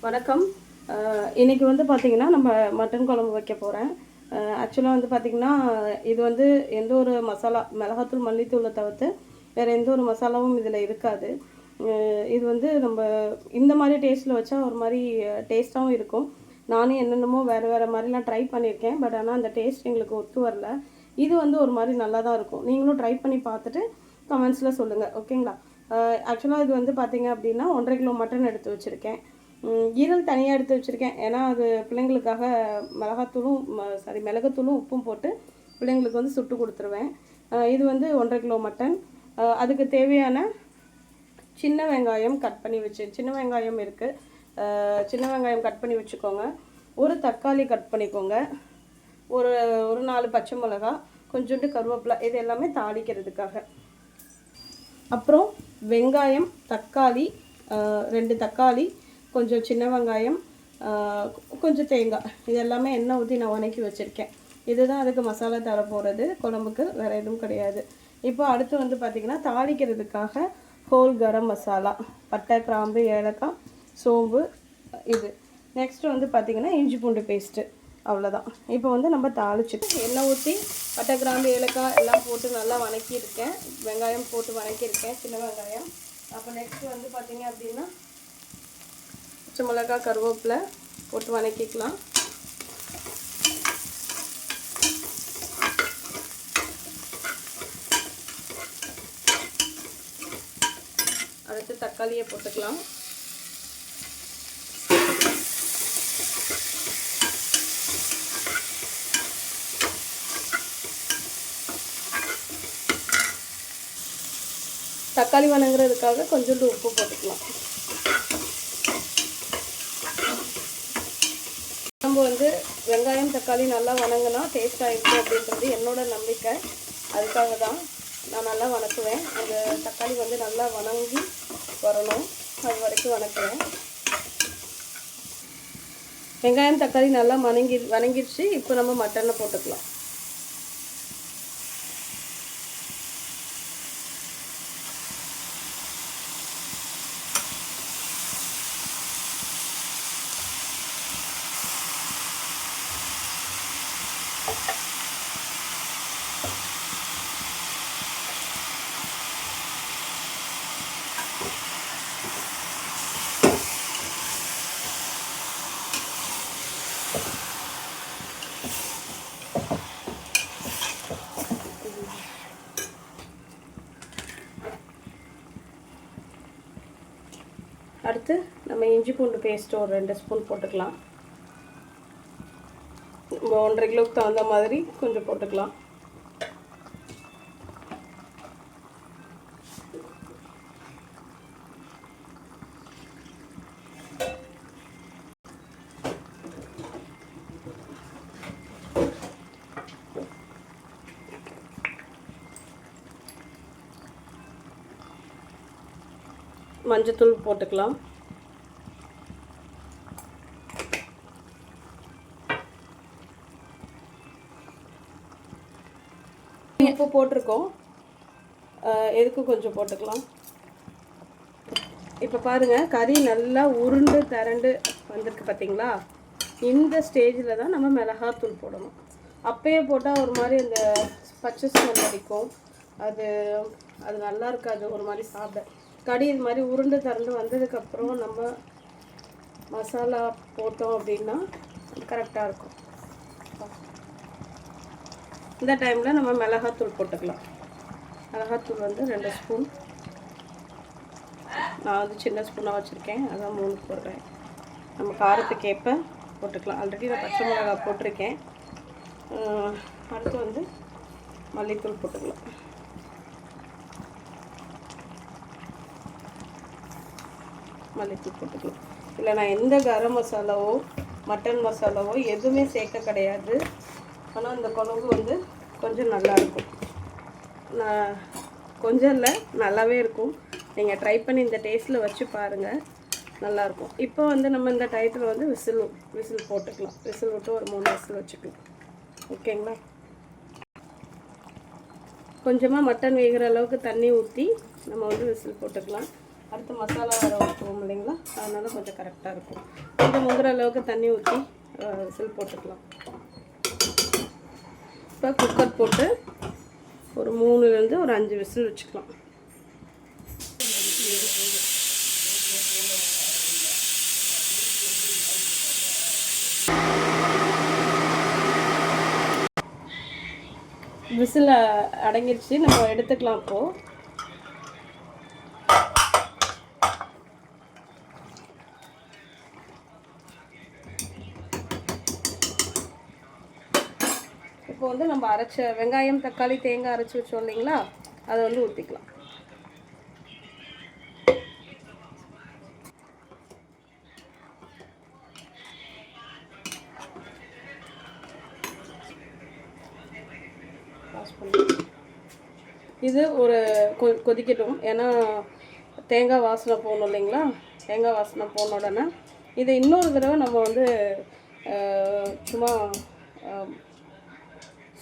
வணக்கம். இன்றைக்கி வந்து பார்த்திங்கன்னா நம்ம மட்டன் குழம்பு வைக்க போகிறேன். ஆக்சுவலாக வந்து பார்த்திங்கன்னா இது வந்து எந்த ஒரு மசாலா மிளகாத்தூள் மல்லித்தூளை தவிர்த்து வேறு எந்த ஒரு மசாலாவும் இதில் இருக்காது. இது வந்து நம்ம இந்த மாதிரி டேஸ்ட்டில் வச்சா ஒரு மாதிரி டேஸ்ட்டாகவும் இருக்கும். நானும் என்னென்னமோ வேறு மாதிரிலாம் ட்ரை பண்ணியிருக்கேன். பட் ஆனால் அந்த டேஸ்ட் எங்களுக்கு ஒத்து வரல. இது வந்து ஒரு மாதிரி நல்லா தான் இருக்கும். நீங்களும் ட்ரை பண்ணி பார்த்துட்டு கமெண்ட்ஸில் சொல்லுங்கள், ஓகேங்களா? ஆக்சுவலாக இது வந்து பார்த்திங்க அப்படின்னா 1.5 கிலோ மட்டன் எடுத்து வச்சுருக்கேன். ஈரல் தனியாக எடுத்து வச்சுருக்கேன். ஏன்னா அது பிள்ளைங்களுக்காக மிளகுத்தூளும் உப்பும் போட்டு பிள்ளைங்களுக்கு வந்து சுட்டு கொடுத்துருவேன். இது வந்து 1.5 கிலோ மட்டன். அதுக்கு தேவையான சின்ன வெங்காயம் கட் பண்ணி சின்ன வெங்காயம் இருக்குது. சின்ன வெங்காயம் கட் பண்ணி வச்சுக்கோங்க. ஒரு தக்காளி கட் பண்ணிக்கோங்க. ஒரு 4 பச்சை மிளகா, கொஞ்சோண்டு கருவேப்பிலை, இது எல்லாமே தாளிக்கிறதுக்காக. அப்புறம் வெங்காயம், தக்காளி, 2 தக்காளி, கொஞ்சம் சின்ன வெங்காயம், கொஞ்சம் தேங்காய், இது எல்லாமே எண்ணெய் ஊற்றி நான் வதக்கி வச்சுருக்கேன். இதுதான் அதுக்கு மசாலா தர போகிறது குழம்புக்கு, வேறு எதுவும் கிடையாது. இப்போ அடுத்து வந்து பார்த்திங்கன்னா தாளிக்கிறதுக்காக ஹோல் கரம் மசாலா, பட்டை, கிராம்பு, ஏலக்காய், சோம்பு, இது. நெக்ஸ்ட்டு வந்து பார்த்திங்கன்னா இஞ்சி பூண்டு பேஸ்ட்டு, அவ்வளோதான். இப்போ வந்து நம்ம தாளிச்சுட்டு எண்ணெய் ஊற்றி பட்டை, கிராம்பு, ஏலக்காய் எல்லாம் போட்டு நல்லா வதக்கியிருக்கேன். வெங்காயம் போட்டு வதக்கியிருக்கேன், சின்ன வெங்காயம். அப்போ நெக்ஸ்ட்டு வந்து பார்த்திங்க அப்படின்னா பச்சை மிளகா, கருவேப்பிலை போட்டு வதக்கிக்கலாம். அடுத்து தக்காளியை போட்டுக்கலாம். தக்காளி வதங்குறதுக்காக கொஞ்சோண்டு உப்பு போட்டுக்கலாம். நம்ம வந்து வெங்காயம் தக்காளி நல்லா வதங்கினா டேஸ்ட்டாக இருக்கும் அப்படின்றது என்னோட நம்பிக்கை. அதுக்காக தான் நான் நல்லா வதக்குவேன். அந்த தக்காளி வந்து நல்லா வதங்கி வரணும், அது வரைக்கும் வதக்குவேன். வெங்காயம் தக்காளி நல்லா வதங்கிடுச்சு. இப்போ நம்ம மட்டனை போட்டுக்கலாம். அடுத்து நம்ம இஞ்சி பூண்டு பேஸ்ட்டு ஒரு 2 ஸ்பூன் போட்டுக்கலாம். 1.5 கிலோவுக்கு தகுந்த மாதிரி கொஞ்சம் போட்டுக்கலாம். மஞ்சத்தூள் போட்டுக்கலாம். உப்பு போட்டிருக்கோம், எதுக்கும் கொஞ்சம் போட்டுக்கலாம். இப்போ பாருங்கள், கறி நல்லா உருண்டு திரண்டு வந்திருக்கு பார்த்தீங்களா? இந்த ஸ்டேஜில் தான் நம்ம மிளகாத்தூள் போடணும். அப்பயே போட்டால் ஒரு மாதிரி அந்த பச்சை ஸ்மெல் அடிக்கும். அது நல்லா இருக்காது, ஒரு மாதிரி சாப்பிட. கறி இது மாதிரி உருண்டு திரண்டு வந்ததுக்கப்புறம் நம்ம மசாலா போட்டோம் அப்படின்னா கரெக்டாக இருக்கும். இந்த டைமில் நம்ம மிளகாத்தூள் போட்டுக்கலாம். மிளகாத்தூள் வந்து 2 ஸ்பூன். நான் வந்து சின்ன ஸ்பூனாக வச்சுருக்கேன், அதான் 3 போடுறேன். நம்ம காரத்துக்கு ஏற்ப போட்டுக்கலாம். ஆல்ரெடி நான் பச்சை மிளகா போட்டிருக்கேன். அடுத்து வந்து மல்லித்தூள் போட்டுக்கலாம். மல்லித்தூள் போட்டுக்கலாம். இல்லை, நான் எந்த கரம் மசாலாவோ மட்டன் மசாலாவோ எதுவுமே சேர்க்க கிடையாது. ஆனால் இந்த குழம்பு வந்து கொஞ்சம் நல்லாயிருக்கும். நான் கொஞ்சம் இல்லை, நல்லாவே இருக்கும். நீங்கள் ட்ரை பண்ணி இந்த டேஸ்ட்டில் வச்சு பாருங்கள், நல்லாயிருக்கும். இப்போ வந்து நம்ம இந்த டயத்தில் வந்து விசில் போட்டுக்கலாம். விசில் விட்டு ஒரு 3 விசில் வச்சுக்கலாம், ஓகேங்களா? கொஞ்சமாக மட்டன் வேகிற அளவுக்கு தண்ணி ஊற்றி நம்ம வந்து விசில் போட்டுக்கலாம். அடுத்து மசாலா வர ஊற்றுவோம் இல்லைங்களா, அதனால் கொஞ்சம் கரெக்டாக இருக்கும். கொஞ்சம் முங்குற அளவுக்கு தண்ணி ஊற்றி விசில் போட்டுக்கலாம். இப்போ குக்கர் போட்டு ஒரு 3லேருந்து ஒரு 5 விசில் வச்சுக்கலாம். விசில் அடங்கிடுச்சு, நம்ம எடுத்துக்கலாம். இப்போது இப்போ வந்து நம்ம அரைச்ச வெங்காயம் தக்காளி தேங்காய் அரைச்சி வச்சோம் இல்லைங்களா, அதை வந்து ஊற்றிக்கலாம். இது ஒரு கொதிக்கட்டும், ஏன்னா தேங்காய் வாசனை போகணும் இல்லைங்களா. தேங்காய் வாசனை போன உடனே இதை இன்னொரு தடவை நம்ம வந்து சும்மா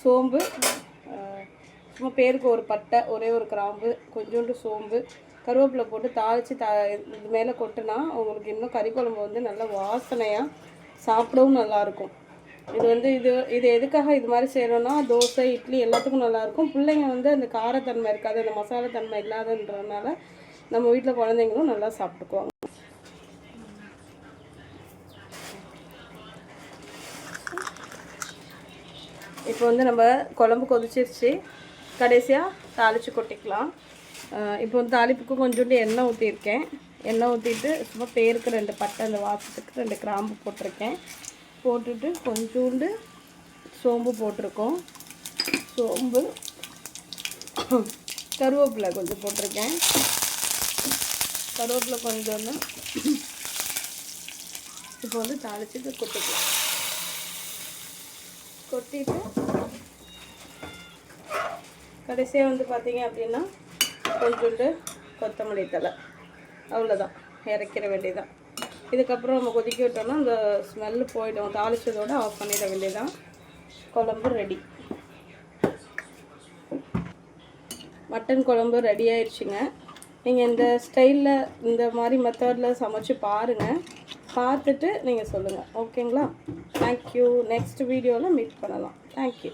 சோம்பு, சும்மா பேருக்கு ஒரு பட்டை, ஒரே ஒரு கிராம்பு, கொஞ்சோண்டு சோம்பு, கருவேப்பிலை போட்டு தாளித்து இது மேலே கொட்டினா உங்களுக்கு இன்னும் கறி குழம்பு வந்து நல்ல வாசனையாக சாப்பிடவும் நல்லாயிருக்கும். இது வந்து இது எதுக்காக இது மாதிரி செய்கிறோன்னா, தோசை இட்லி எல்லாத்துக்கும் நல்லாயிருக்கும். பிள்ளைங்க வந்து அந்த காரத்தன்மை இருக்காது, அந்த மசாலா தன்மை இல்லாதன்றதுனால நம்ம வீட்டில் குழந்தைங்களும் நல்லா சாப்பிட்டுக்குவாங்க. இப்போ வந்து நம்ம குழம்பு கொதிச்சிருச்சு, கடைசியாக தாளித்து கொட்டிக்கலாம். இப்போ வந்து தாளிப்புக்கு கொஞ்சோண்டு எண்ணெய் ஊற்றிருக்கேன். எண்ணெய் ஊற்றிட்டு சும்மா பேருக்கு 2 பட்டை, அந்த வாசத்துக்கு 2 கிராம்பு போட்டிருக்கேன். போட்டுட்டு கொஞ்சோண்டு சோம்பு போட்டிருக்கோம். சோம்பு, கருவேப்பிலை கொஞ்சம் போட்டிருக்கேன். கருவேப்பிலை கொஞ்சோன்னு இப்போ வந்து தாளிச்சுட்டு கொட்டிக்கலாம். கொட்டிட்டு கடைசியாக வந்து பார்த்திங்க அப்படின்னா கொஞ்சோண்டு கொத்தமல்லி தழை, அவ்வளோதான், இறக்கிற வேண்டியதான். இதுக்கப்புறம் நம்ம கொதிக்க விட்டோம்னா அந்த ஸ்மெல்லு போய்டும். தாளிச்சதோடு ஆஃப் பண்ணிட வேண்டியதான். குழம்பு ரெடி. மட்டன் குழம்பு ரெடி ஆயிடுச்சுங்க. நீங்கள் இந்த ஸ்டைலில் இந்த மாதிரி மெத்தடில் சமைச்சு பாருங்கள். பார்த்துட்டு நீங்கள் சொல்லுங்கள். ஓகேங்களா? தேங்க்யூ. நெக்ஸ்ட் வீடியோவில் மீட் பண்ணலாம். தேங்க்யூ.